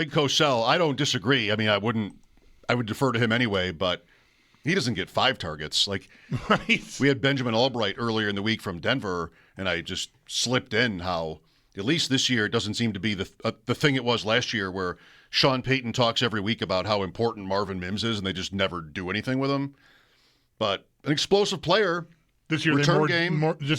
Big Cosell, I don't disagree. I mean, I would defer to him anyway, but he doesn't get 5 targets. Like, Right. we had Benjamin Albright earlier in the week from Denver, and I just slipped in how, at least this year, it doesn't seem to be the thing it was last year where Sean Payton talks every week about how important Marvin Mims is, and they just never do anything with him. But an explosive player. This year, this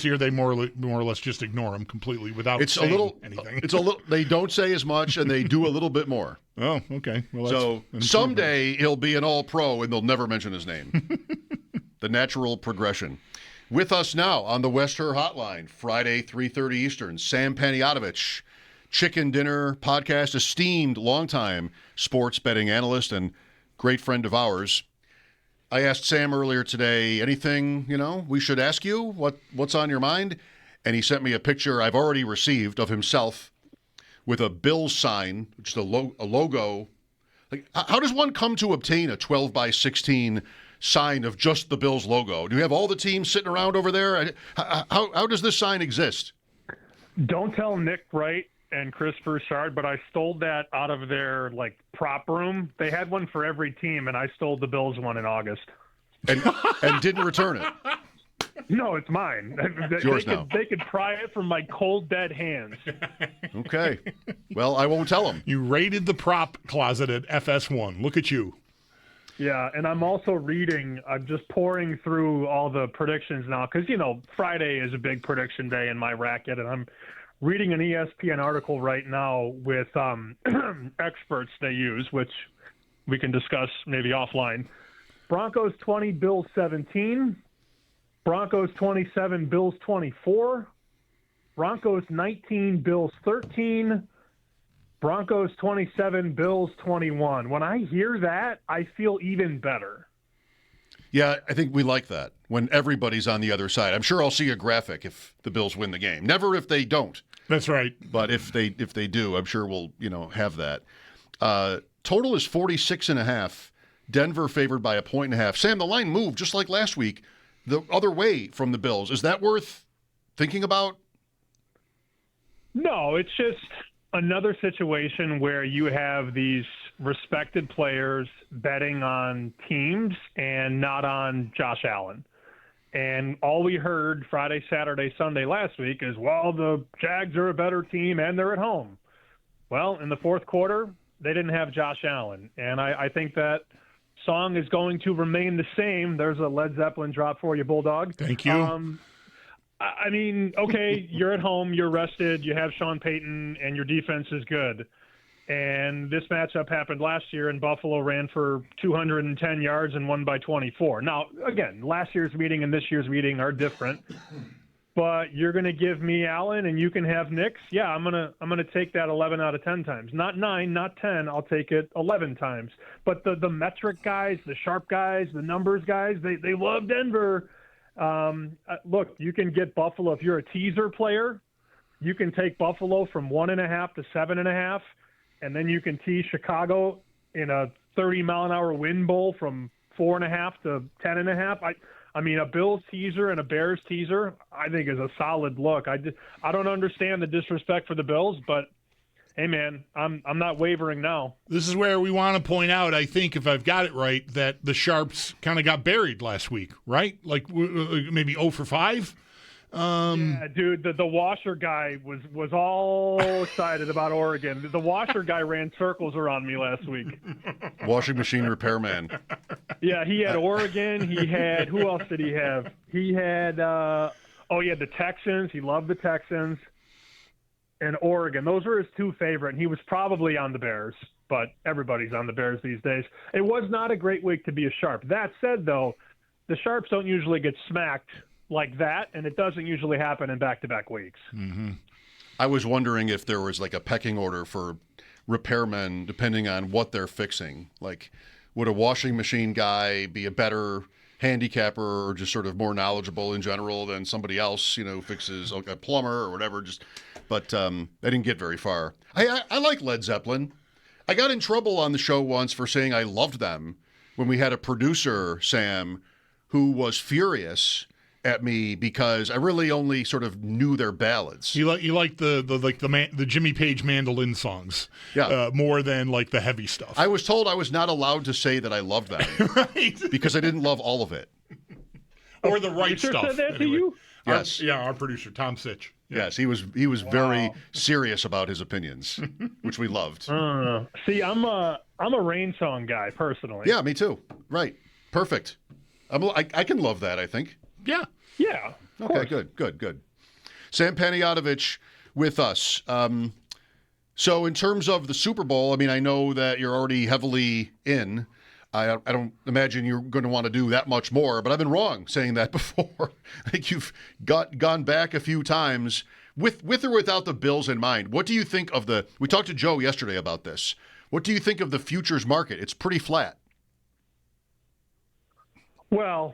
year they more or less just ignore him completely without saying anything. It's a little. They don't say as much, and they do a little bit more. Oh, okay. Well, so someday he'll be an All-Pro, and they'll never mention his name. The natural progression. With us now on the West Her Hotline, Friday, 3:30 Eastern, Sam Panayotovich, Chicken Dinner podcast, esteemed longtime sports betting analyst and great friend of ours. I asked Sam earlier today, anything, we should ask you? What's on your mind? And he sent me a picture I've already received of himself with a Bills sign, which is a logo. Like, how does one come to obtain a 12 by 16 sign of just the Bills logo? Do you have all the teams sitting around over there? How does this sign exist? Don't tell Nick Wright and Chris Broussard, but I stole that out of their prop room. They had one for every team, and I stole the Bills one in August. And didn't return it. No, it's mine. It's yours now. They could pry it from my cold, dead hands. Okay. Well, I won't tell them. You raided the prop closet at FS1. Look at you. Yeah, and I'm also I'm just pouring through all the predictions now because, Friday is a big prediction day in my racket, and I'm reading an ESPN article right now with experts they use, which we can discuss maybe offline. Broncos 20, Bills 17. Broncos 27, Bills 24. Broncos 19, Bills 13. Broncos 27, Bills 21. When I hear that, I feel even better. Yeah, I think we like that when everybody's on the other side. I'm sure I'll see a graphic if the Bills win the game. Never if they don't. That's right. But if they do, I'm sure we'll have that. Total is 46.5. Denver favored by 1.5. Sam, the line moved just like last week the other way from the Bills. Is that worth thinking about? No, it's just another situation where you have these respected players betting on teams and not on Josh Allen. And all we heard Friday, Saturday, Sunday last week is, well, the Jags are a better team and they're at home. Well, in the fourth quarter, they didn't have Josh Allen. And I think that song is going to remain the same. There's a Led Zeppelin drop for you, Bulldog. Thank you. I mean, okay, you're at home, you're rested, you have Sean Payton, and your defense is good. And this matchup happened last year, and Buffalo ran for 210 yards and won by 24. Now, again, last year's meeting and this year's meeting are different. But you're going to give me Allen, and you can have Nicks. Yeah, I'm gonna take that 11 out of 10 times. Not 9, not 10. I'll take it 11 times. But the metric guys, the sharp guys, the numbers guys, they love Denver. Look, you can get Buffalo if you're a teaser player. You can take Buffalo from 1.5 to 7.5, and then you can tease Chicago in a 30-mile-an-hour wind bowl from 4.5 to 10.5. I mean, a Bills teaser and a Bears teaser, I think, is a solid look. I don't understand the disrespect for the Bills, but hey, man, I'm not wavering now. This is where we want to point out, I think, if I've got it right, that the Sharps kind of got buried last week, right? Like maybe 0 for 5? Yeah, dude, the washer guy was all excited about Oregon. The washer guy ran circles around me last week. Washing machine repairman. Yeah, he had Oregon. He had – who else did he have? He had he had the Texans. He loved the Texans. And Oregon. Those were his two favorite. And he was probably on the Bears, but everybody's on the Bears these days. It was not a great week to be a Sharp. That said, though, the Sharps don't usually get smacked like that, and it doesn't usually happen in back-to-back weeks. Mm-hmm. I was wondering if there was like a pecking order for repairmen depending on what they're fixing. Like, would a washing machine guy be a better handicapper or just sort of more knowledgeable in general than somebody else, who fixes a plumber or whatever? But they didn't get very far. I like Led Zeppelin. I got in trouble on the show once for saying I loved them when we had a producer, Sam, who was furious at me because I really only sort of knew their ballads. You like the Jimmy Page mandolin songs, more than like the heavy stuff. I was told I was not allowed to say that I loved them, right? Because I didn't love all of it, or the right stuff. Said that to you? Yes, our producer Tom Sitch. Yeah. Yes, he was very serious about his opinions, which we loved. See, I'm a rain song guy personally. Yeah, me too. Right, perfect. I can love that. I think. Yeah. Yeah. Okay, good. Sam Panayotovich with us. So in terms of the Super Bowl, I mean, I know that you're already heavily in. I don't imagine you're going to want to do that much more, but I've been wrong saying that before. I think you've gone back a few times with or without the Bills in mind. What do you think of we talked to Joe yesterday about this. What do you think of the futures market? It's pretty flat. Well,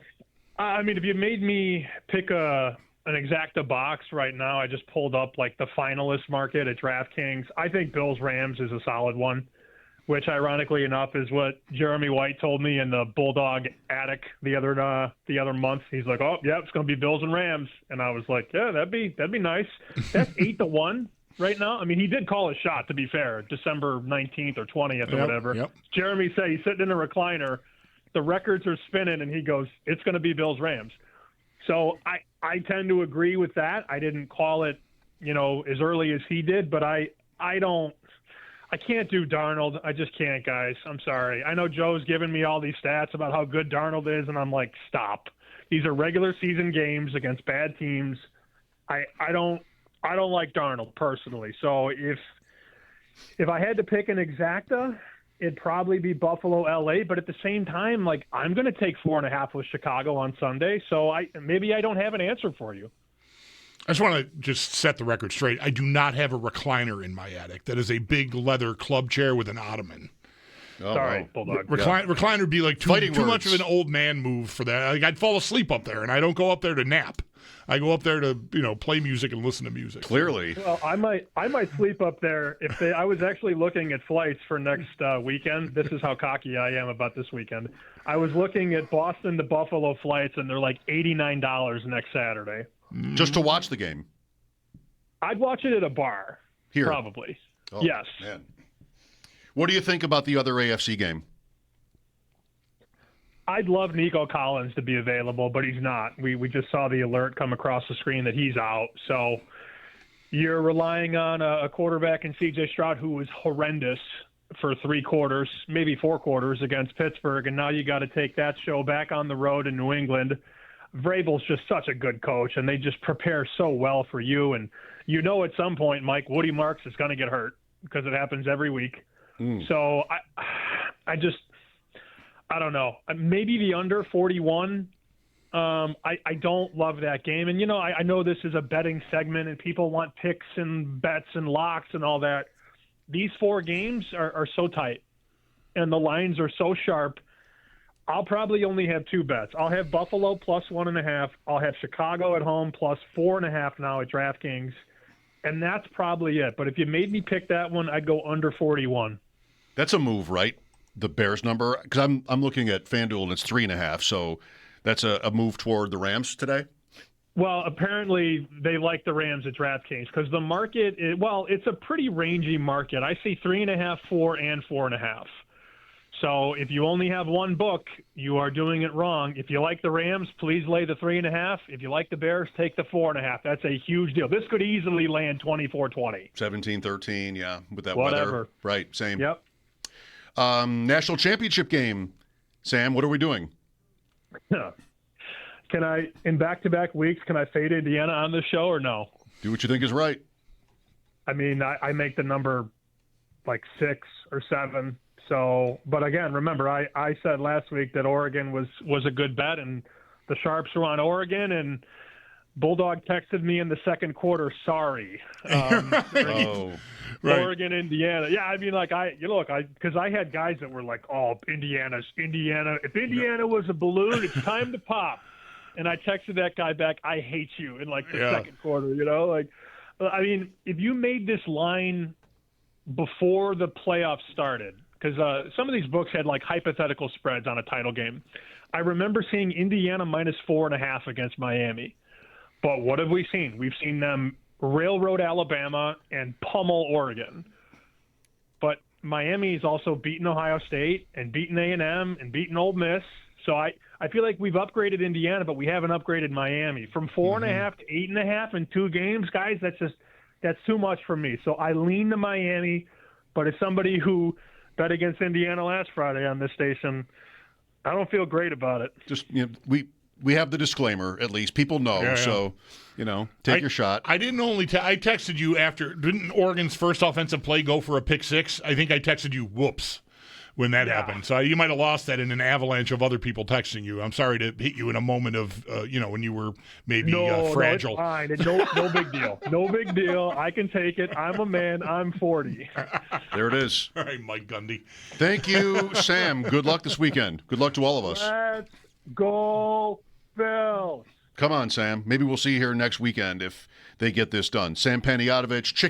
I mean, if you made me pick an exacta box right now, I just pulled up like the finalist market at DraftKings. I think Bills Rams is a solid one, which ironically enough is what Jeremy White told me in the Bulldog attic the other month. He's like, "Oh, yeah, it's going to be Bills and Rams," and I was like, "Yeah, that'd be nice." That's 8-1 right now. I mean, he did call a shot, to be fair, December 19th or 20th or whatever. Yep. Jeremy said he's sitting in a recliner. The records are spinning, and he goes, "It's going to be Bills Rams." So I tend to agree with that. I didn't call it, as early as he did, but I can't do Darnold. I just can't, guys. I'm sorry. I know Joe's giving me all these stats about how good Darnold is, and I'm like, stop. These are regular season games against bad teams. I don't like Darnold personally. So if I had to pick an exacta, it'd probably be Buffalo, LA. But at the same time, like, I'm going to take 4.5 with Chicago on Sunday. So maybe I don't have an answer for you. I just want to just set the record straight. I do not have a recliner in my attic. That is a big leather club chair with an ottoman. Oh, Sorry, Bulldog. Recliner would be like too much of an old man move for that. Like, I'd fall asleep up there, and I don't go up there to nap. I go up there to play music and listen to music. Clearly. Well, I might sleep up there I was actually looking at flights for next weekend. This is how cocky I am about this weekend. I was looking at Boston to Buffalo flights, and they're like $89 next Saturday. Just to watch the game. I'd watch it at a bar. Here. Probably. Oh, yes. Man. What do you think about the other AFC game? I'd love Nico Collins to be available, but he's not. We just saw the alert come across the screen that he's out. So you're relying on a quarterback in C.J. Stroud who was horrendous for 3 quarters, maybe 4 quarters against Pittsburgh, and now you got to take that show back on the road in New England. Vrabel's just such a good coach, and they just prepare so well for you. And at some point, Mike, Woody Marks is going to get hurt because it happens every week. So I don't know. Maybe the under 41. I don't love that game. And, I know this is a betting segment and people want picks and bets and locks and all that. These 4 games are so tight and the lines are so sharp. I'll probably only have 2 bets. I'll have Buffalo plus 1.5. I'll have Chicago at home plus 4.5 now at DraftKings. And that's probably it. But if you made me pick that one, I'd go under 41. That's a move, right? The Bears number? Because I'm looking at FanDuel and it's 3.5. So that's a move toward the Rams today? Well, apparently they like the Rams at DraftKings because the market, it's a pretty rangy market. I see 3.5, 4, and 4.5. So if you only have one book, you are doing it wrong. If you like the Rams, please lay the 3.5. If you like the Bears, take the 4.5. That's a huge deal. This could easily land 24-20. 17-13, yeah, with that Whatever. weather. Right, same. Yep. National championship game, Sam, what are we doing? Can I, in back-to-back weeks, can I fade Indiana on this show or no? Do what you think is right. I mean, I make the number like 6 or 7. So, but again, remember, I said last week that Oregon was a good bet, and the Sharps were on Oregon, and Bulldog texted me in the second quarter, sorry. Right. Oregon, Indiana. Yeah, I mean, like, because I had guys that were like, oh, Indiana. If Indiana was a balloon, it's time to pop. And I texted that guy back, I hate you, in like the second quarter, Like, I mean, if you made this line before the playoffs started, because some of these books had like hypothetical spreads on a title game. I remember seeing Indiana -4.5 against Miami. But what have we seen? We've seen them railroad Alabama and pummel Oregon. But Miami's also beaten Ohio State and beaten A&M and beaten Ole Miss. So I feel like we've upgraded Indiana, but we haven't upgraded Miami. From 4.5 to 8.5 in 2 games, guys, that's too much for me. So I lean to Miami, but as somebody who bet against Indiana last Friday on this station, I don't feel great about it. Just we have the disclaimer, at least. People know, yeah. So, take your shot. I didn't only I texted you after, didn't Oregon's first offensive play go for a pick six? I think I texted you, whoops, when that happened. So you might have lost that in an avalanche of other people texting you. I'm sorry to hit you in a moment of, when you were maybe fragile. No, it's fine. No big deal. No big deal. I can take it. I'm a man. I'm 40. There it is. All right, Mike Gundy. Thank you, Sam. Good luck this weekend. Good luck to all of us. Let's go, Bills. Come on, Sam. Maybe we'll see you here next weekend if they get this done. Sam Panayotovich, Chicken